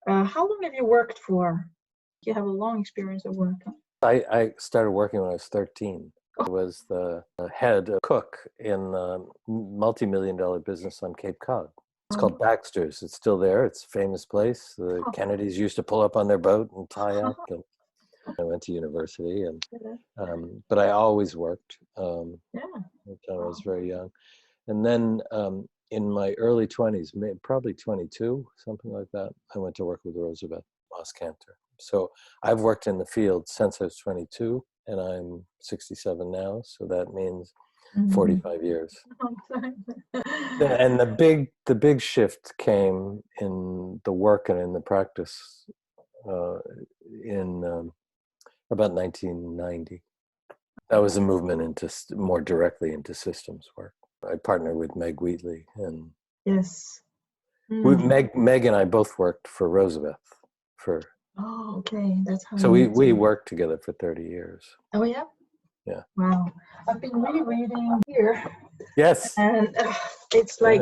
How long have you worked for? You have a long experience of work. Huh? I started working when I was 13. I was the head cook in a multi-million-dollar business on Cape Cod. It's called Baxter's. It's still there. It's a famous place. The Kennedys used to pull up on their boat and tie up. And I went to university, but I always worked until I was very young. And then in my early 20s, probably 22, something like that, I went to work with Rosabeth, Kanter. So I've worked in the field since I was 22, and I'm 67 now. So that means 45 years. And the big shift came in the work and in the practice in about 1990. That was a movement into more directly into systems work. I partnered with Meg Wheatley, and Meg and I both worked for Rosabeth for. Oh, okay. That's how. So we worked together for 30 years. Oh, yeah? Yeah. Wow. I've been rereading here. Yes. And it's like,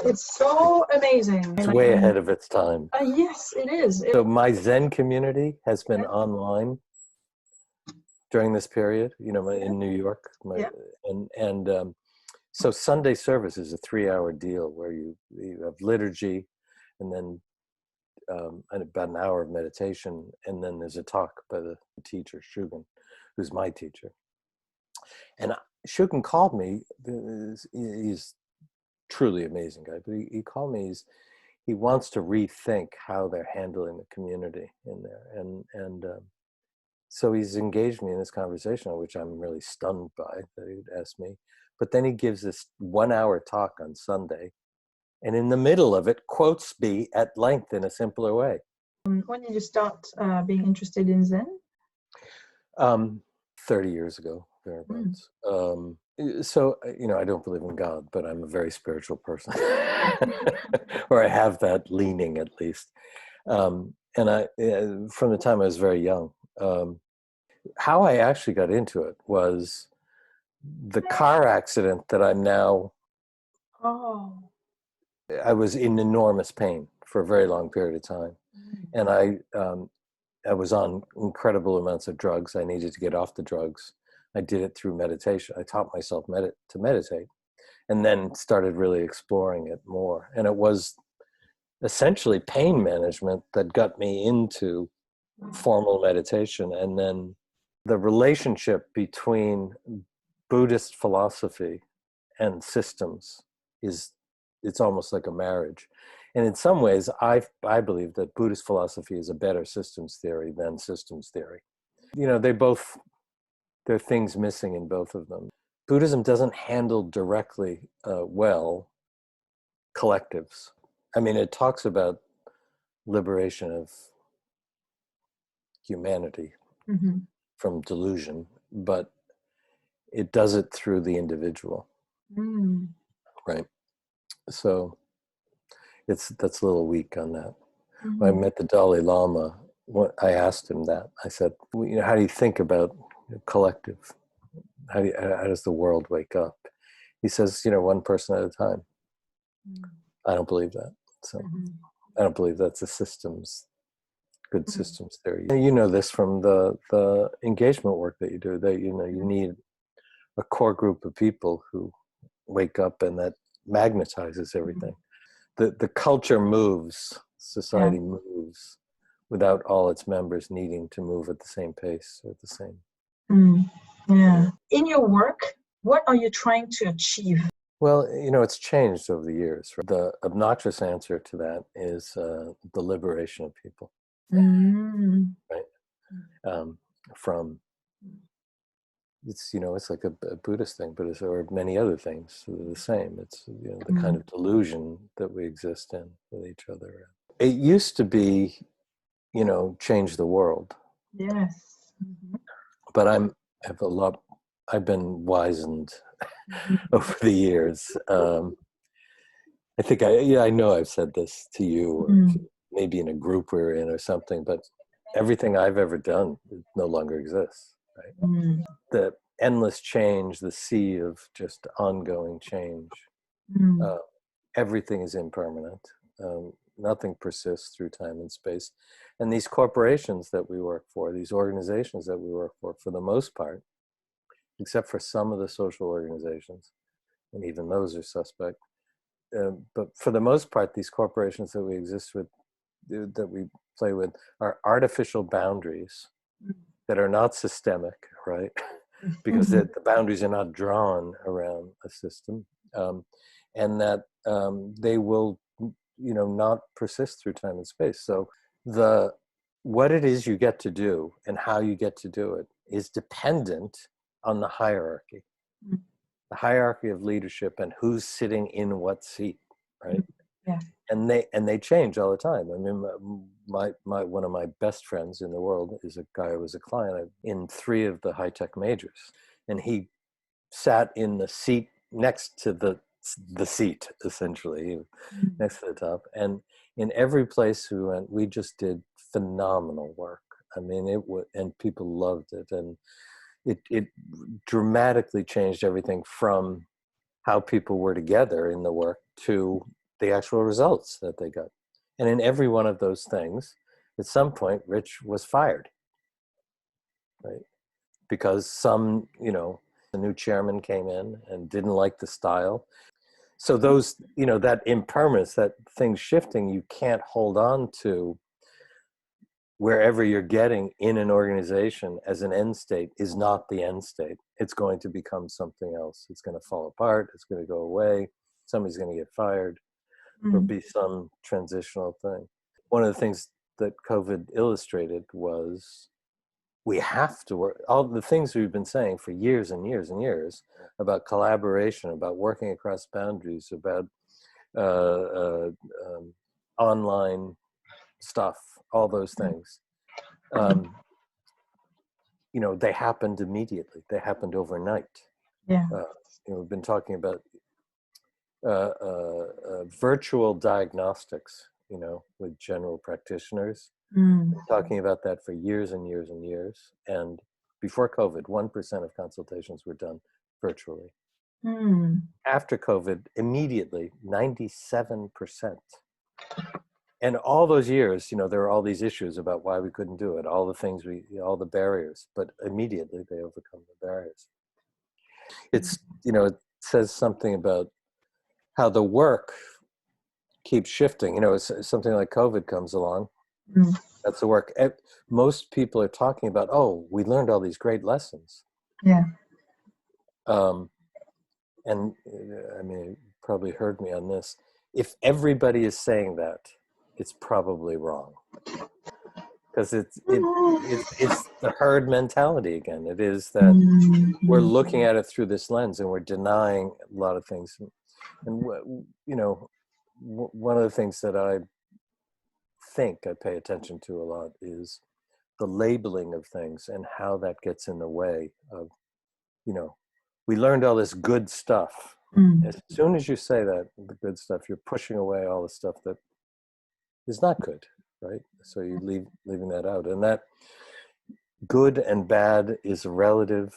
it's so amazing. It's way ahead of its time. Yes, it is. So my Zen community has been online during this period, in New York. So Sunday service is a 3-hour deal where you have liturgy and then about an hour of meditation, and then there's a talk by the teacher, Shugen, who's my teacher. And Shugen called me. He's truly amazing guy, but he called me. He wants to rethink how they're handling the community in there, and so he's engaged me in this conversation, which I'm really stunned by that he'd asked me. But then he gives this 1-hour talk on Sunday, and in the middle of it, quotes me at length in a simpler way. When did you start being interested in Zen? 30 years ago, thereabouts. So, I don't believe in God, but I'm a very spiritual person, or I have that leaning at least. And I, from the time I was very young, how I actually got into it was the car accident that I'm now. I was in enormous pain for a very long period of time, and I was on incredible amounts of drugs. I needed to get off the drugs. I did it through meditation. I taught myself to meditate, and then started really exploring it more. And it was essentially pain management that got me into formal meditation. And then the relationship between Buddhist philosophy and systems it's almost like a marriage. And in some ways, I believe that Buddhist philosophy is a better systems theory than systems theory. There are things missing in both of them. Buddhism doesn't handle directly well collectives. I mean, it talks about liberation of humanity from delusion, but it does it through the individual, right? So that's a little weak on that. When I met the Dalai Lama, I asked him that. I said, how do you think about collective? How does the world wake up? He says, one person at a time. I don't believe that. So I don't believe that's good systems theory. You know this from the engagement work that you do, that you need a core group of people who wake up, and that magnetizes everything. The culture moves, society moves without all its members needing to move at the same pace or at the same. In your work, what are you trying to achieve? Well, it's changed over the years. Right? The obnoxious answer to that is the liberation of people, right? From it's like a Buddhist thing, but or many other things are the same. It's the kind of delusion that we exist in with each other. It used to be, change the world. Yes. But I've been wizened over the years. I think I know I've said this to you, or maybe in a group we're in or something, but everything I've ever done no longer exists, right? The endless change, the sea of just ongoing change, everything is impermanent. Nothing persists through time and space. And these corporations that we work for, these organizations that we work for the most part, except for some of the social organizations, and even those are suspect. But for the most part, these corporations that we exist with, that we play with, are artificial boundaries that are not systemic, right? Because the boundaries are not drawn around a system, and that they will, not persist through time and space. So what it is you get to do and how you get to do it is dependent on the hierarchy of leadership and who's sitting in what seat, right? Yeah. And they change all the time. I mean, my one of my best friends in the world is a guy who was a client in 3 of the high-tech majors, and he sat in the seat next to the seat, essentially, next to the top. And in every place we went, we just did phenomenal work. I mean, and people loved it, and it dramatically changed everything from how people were together in the work to the actual results that they got. And in every one of those things, at some point, Rich was fired, right? Because the new chairman came in and didn't like the style. So those, that impermanence, that thing shifting, you can't hold on to wherever you're getting in an organization as an end state is not the end state. It's going to become something else. It's going to fall apart. It's going to go away. Somebody's going to get fired. There'll be some transitional thing. One of the things that COVID illustrated was we have to work, all the things we've been saying for years and years and years about collaboration, about working across boundaries, about online stuff, all those things. They happened immediately. They happened overnight. Yeah. We've been talking about virtual diagnostics, with general practitioners. Talking about that for years and years and years. And before COVID, 1% of consultations were done virtually. After COVID, immediately 97%. And all those years, there were all these issues about why we couldn't do it, all the things all the barriers, but immediately they overcome the barriers. It's, it says something about how the work keeps shifting. It's something like COVID comes along. That's the work. Most people are talking about, we learned all these great lessons. Yeah. And I mean, you probably heard me on this. If everybody is saying that, it's probably wrong. Because it's the herd mentality again. It is that we're looking at it through this lens and we're denying a lot of things. And one of the things that I think I pay attention to a lot is the labeling of things and how that gets in the way of, we learned all this good stuff. As soon as you say that, the good stuff, you're pushing away all the stuff that is not good, right? So you leaving that out. And that good and bad is a relative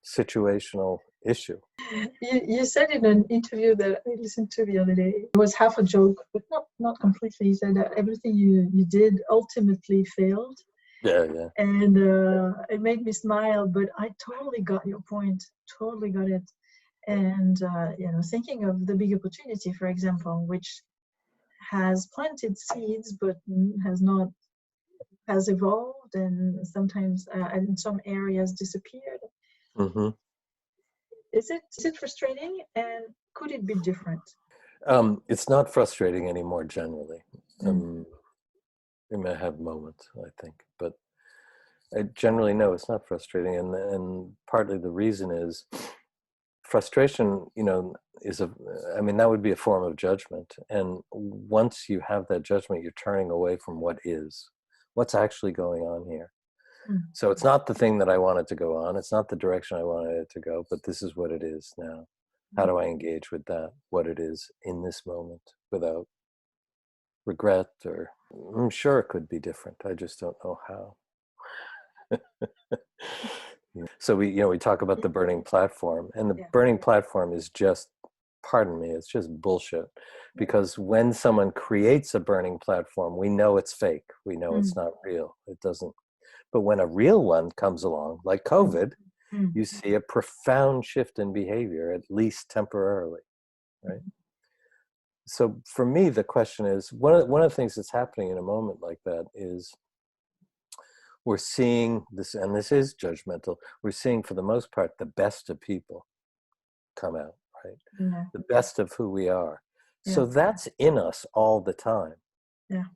situational issue. You said in an interview that I listened to the other day, it was half a joke, but not completely. You said that everything you did ultimately failed. Yeah. And it made me smile, but I totally got your point, totally got it. And, thinking of the big opportunity, for example, which has planted seeds, but has evolved and sometimes in some areas disappeared. Is it frustrating, and could it be different? It's not frustrating anymore generally. We may have moments, I think, but I generally know it's not frustrating, and partly the reason is frustration, that would be a form of judgment. And once you have that judgment, you're turning away from what's actually going on here. So it's not the thing that I wanted to go on. It's not the direction I wanted it to go, but this is what it is now. How do I engage with that, what it is in this moment without regret? Or I'm sure it could be different. I just don't know how. So we talk about the burning platform, and the burning platform is just pardon me, it's just bullshit. Because when someone creates a burning platform, we know it's fake. We know it's not real. It doesn't. But when a real one comes along, like COVID, you see a profound shift in behavior, at least temporarily, right? So for me, the question is, one of the things that's happening in a moment like that is we're seeing this, and this is judgmental, we're seeing for the most part the best of people come out, right? Yeah. The best of who we are. Yeah. So that's in us all the time. Yeah.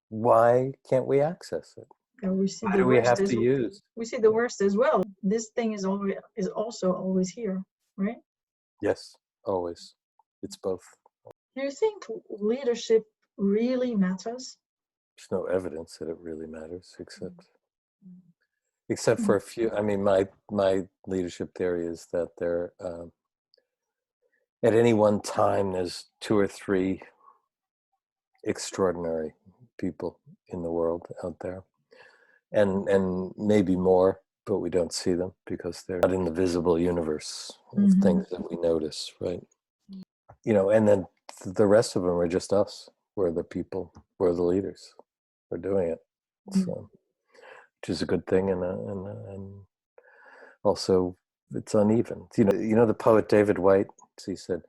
Why can't we access it? And we see Why the do we worst have as to use? we see the worst as well. This thing is also always here, right? Yes, always. It's both. Do you think leadership really matters? There's no evidence that it really matters, except for a few. I mean, my leadership theory is that there, at any one time, there's 2 or 3 extraordinary people in the world out there, and maybe more, but we don't see them because they're not in the visible universe of things that we notice, right? You know, and then the rest of them are just us. We're the people. We're the leaders. We're doing it, so, which is a good thing, and also it's uneven. You know the poet David White. He said,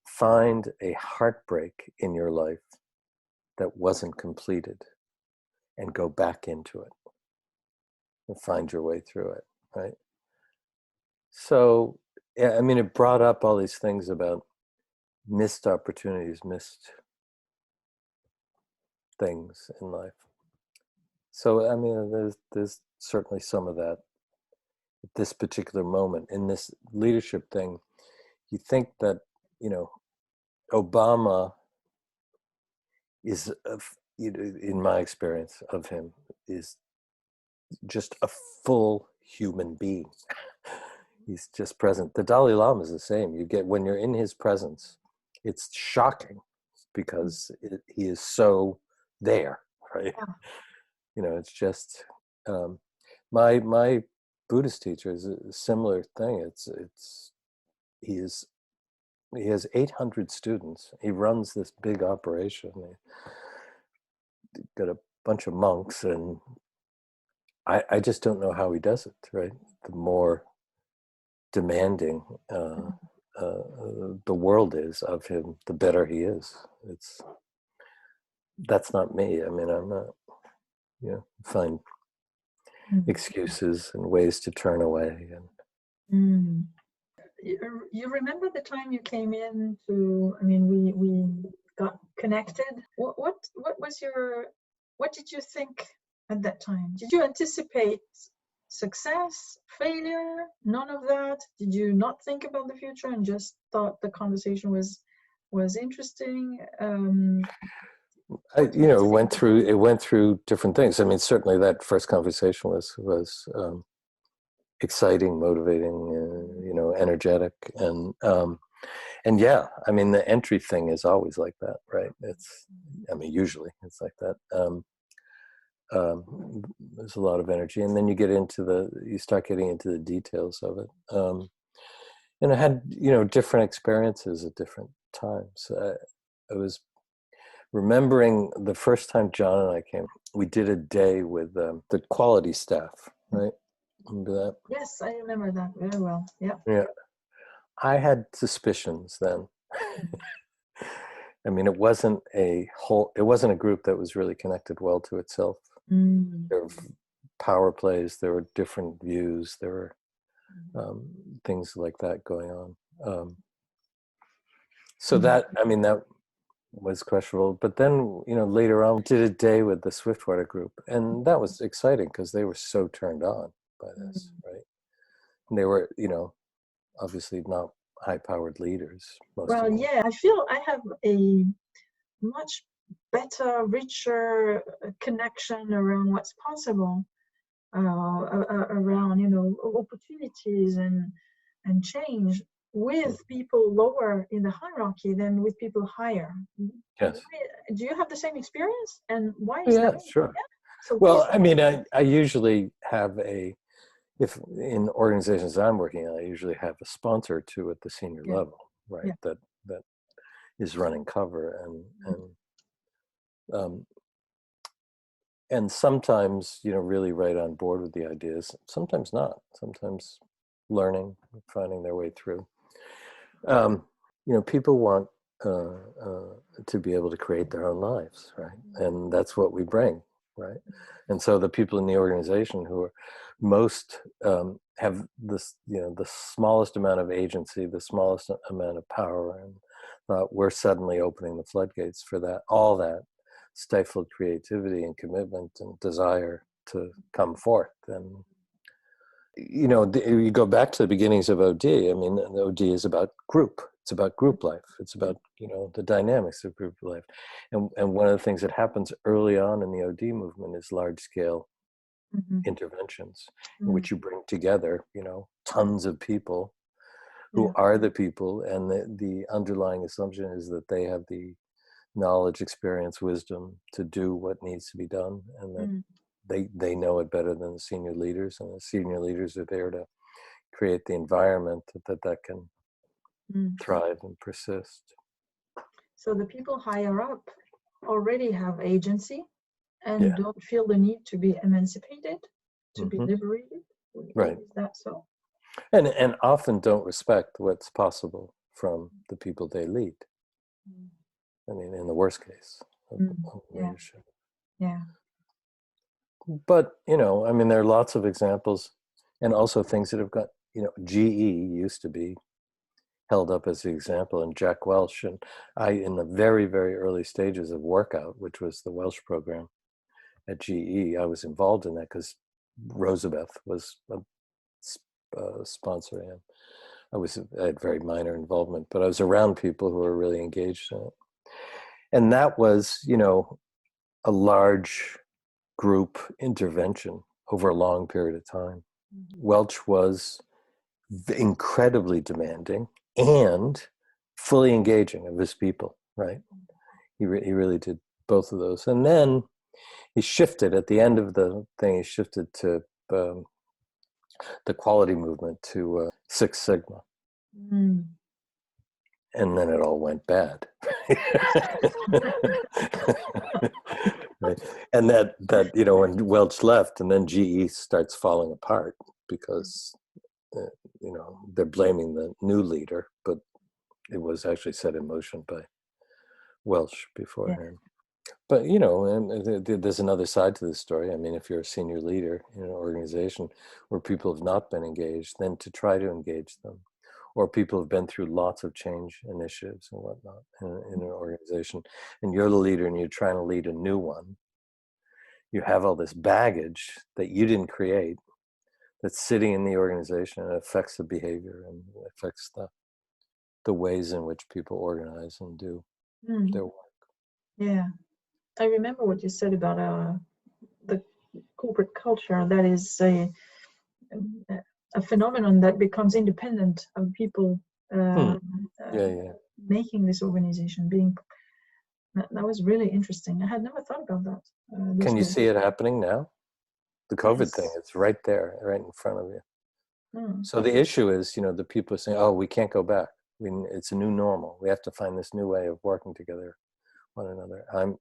"Find a heartbreak in your life that wasn't completed, and go back into it, and find your way through it." Right. So, yeah, I mean, it brought up all these things about missed opportunities, missed things in life. So, I mean, there's certainly some of that at this particular moment in this leadership thing. You think that, you know, Obama is, in my experience of him, is just a full human being. He's just present. The Dalai Lama is the same. You get, when you're in his presence, it's shocking because he is so there, right? Yeah. You know, it's just, my Buddhist teacher is a similar thing. He has 800 students. He runs this big operation. He's got a bunch of monks, and I just don't know how he does it, right? The more demanding the world is of him, the better he is. That's not me. I mean, I'm not, find excuses and ways to turn away. And You remember the time you came in to, I mean, we got connected. What did you think at that time? Did you anticipate success, failure, none of that? Did you not think about the future and just thought the conversation was interesting? It went through different things. I mean, certainly that first conversation was exciting, motivating, energetic, and yeah, I mean, the entry thing is always like that, right? Usually it's like that. There's a lot of energy, and then you start getting into the details of it. And I had, different experiences at different times. I was remembering the first time John and I came, we did a day with the quality staff, right? Remember that? Yes, I remember that very well. Yeah. Yeah. I had suspicions then. I mean, it wasn't a group that was really connected well to itself. There were power plays, there were different views, there were things like that going on. So that was questionable. But then, later on, we did a day with the Swiftwater group, and that was exciting because they were so turned on by this, right? And they were, obviously not high-powered leaders. Yeah, I feel I have a much better, richer connection around what's possible, around opportunities and change with people lower in the hierarchy than with people higher. Yes. Do you have the same experience? And why is that? Yeah, sure. Yeah? So well, I mean, I usually have if in organizations I'm working in, I usually have a sponsor or two at the senior level, right? Yeah. That that is running cover, and sometimes, you know, really right on board with the ideas, sometimes not, sometimes learning, finding their way through. You know, people want to be able to create their own lives, right? And that's what we bring, right? And so the people in the organization who are most have this, you know, the smallest amount of agency, the smallest amount of power, and we're suddenly opening the floodgates for that, all that stifled creativity and commitment and desire to come forth. And you know, you go back to the beginnings of OD. I mean, the OD is about group. It's about group life. It's about, you know, the dynamics of group life. And one of the things that happens early on in the OD movement is large scale interventions in which you bring together, you know, tons of people who are the people, and the underlying assumption is that they have the knowledge, experience, wisdom to do what needs to be done, and that they know it better than the senior leaders, and the senior leaders are there to create the environment that can thrive and persist. So the people higher up already have agency and don't feel the need to be emancipated, to be liberated. Right. Is that so? And often don't respect what's possible from the people they lead. I mean, in the worst case of leadership. Yeah. But, you know, I mean, there are lots of examples, and also things that have got, you know, GE used to be held up as the example, and Jack Welch and I, in the very, very early stages of Workout, which was the Welsh program at GE, I was involved in that because Rosabeth was a sponsor, and I had very minor involvement, but I was around people who were really engaged in it. And that was, you know, a large group intervention over a long period of time. Welch was incredibly demanding and fully engaging of his people, right? He really did both of those. And then he shifted at the end of the thing, he shifted to the quality movement, to Six Sigma. And then it all went bad. Right. And that, you know, when Welch left, and then GE starts falling apart because, you know, they're blaming the new leader, but it was actually set in motion by Welch beforehand. But, you know, and there's another side to this story. I mean, if you're a senior leader in an organization where people have not been engaged, then to try to engage them, or people have been through lots of change initiatives and whatnot in an organization, and you're the leader and you're trying to lead a new one, you have all this baggage that you didn't create that's sitting in the organization, and affects the behavior and affects the ways in which people organize and do their work. Yeah. I remember what you said about the corporate culture. That is a phenomenon that becomes independent of people making this organization. That was really interesting. I had never thought about that. Can you see it happening now? The COVID thing, it's right there, right in front of you. So the issue is, you know, the people are saying, oh, we can't go back. It's a new normal. We have to find this new way of working together, one another. I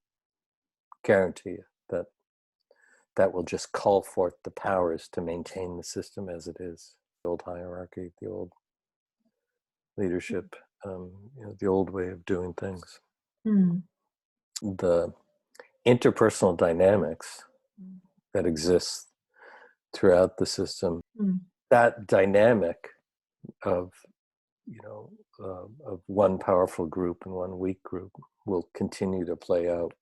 guarantee you that will just call forth the powers to maintain the system as it is. The old hierarchy, the old leadership, you know, the old way of doing things. The interpersonal dynamics that exists throughout the system, that dynamic of, you know, of one powerful group and one weak group will continue to play out.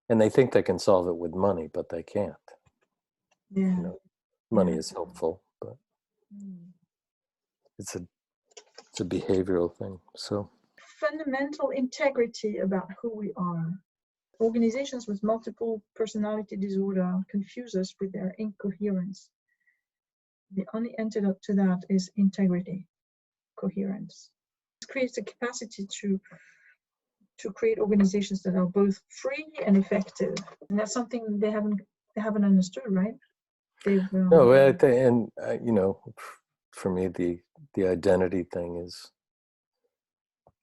And they think they can solve it with money, but they can't. You know, money is helpful, but it's a behavioral thing. So fundamental integrity about who we are. Organizations with multiple personality disorder confuse us with their incoherence. The only antidote to that is integrity, coherence. It creates a capacity to create organizations that are both free and effective, and that's something they haven't understood, right? No, and you know, for me, the identity thing is,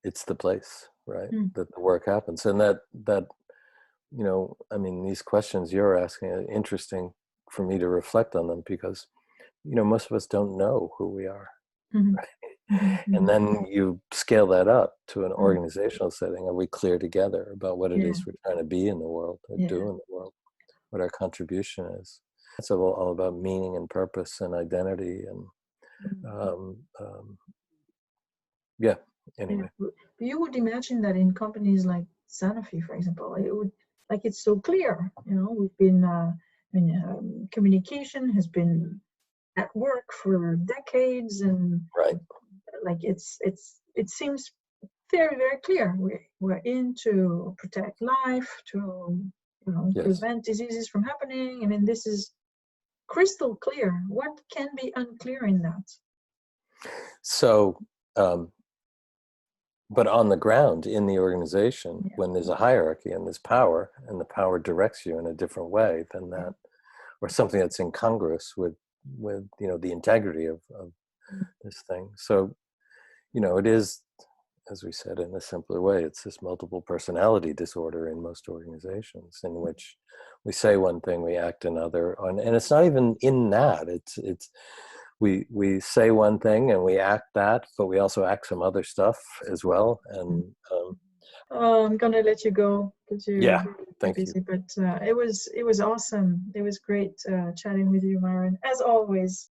it's the place, right, that the work happens. And that you know, I mean, these questions you're asking are interesting for me to reflect on them, because, you know, most of us don't know who we are. Mm-hmm. Right? Mm-hmm. And then you scale that up to an organizational setting. Are we clear together about what it is we're trying to be in the world, or do in the world, what our contribution is? It's all about meaning and purpose and identity. And anyway. Yeah. You would imagine that in companies like Sanofi, for example, it would, like, it's so clear, you know, we've been, communication has been at work for decades, and Right. like it seems very, very clear. We're in to protect life, to, you know, prevent diseases from happening. I mean, this is crystal clear. What can be unclear in that? So, but on the ground in the organization, when there's a hierarchy and there's power, and the power directs you in a different way than that, or something that's incongruous with you know, the integrity of this thing. So, you know, it is, as we said in a simpler way, it's this multiple personality disorder in most organizations, in which we say one thing, we act another, and it's not even in that. It's we say one thing and we act that, but we also act some other stuff as well. And I'm gonna let you go because you're thank busy. you. But it was awesome. It was great chatting with you, Myron, as always.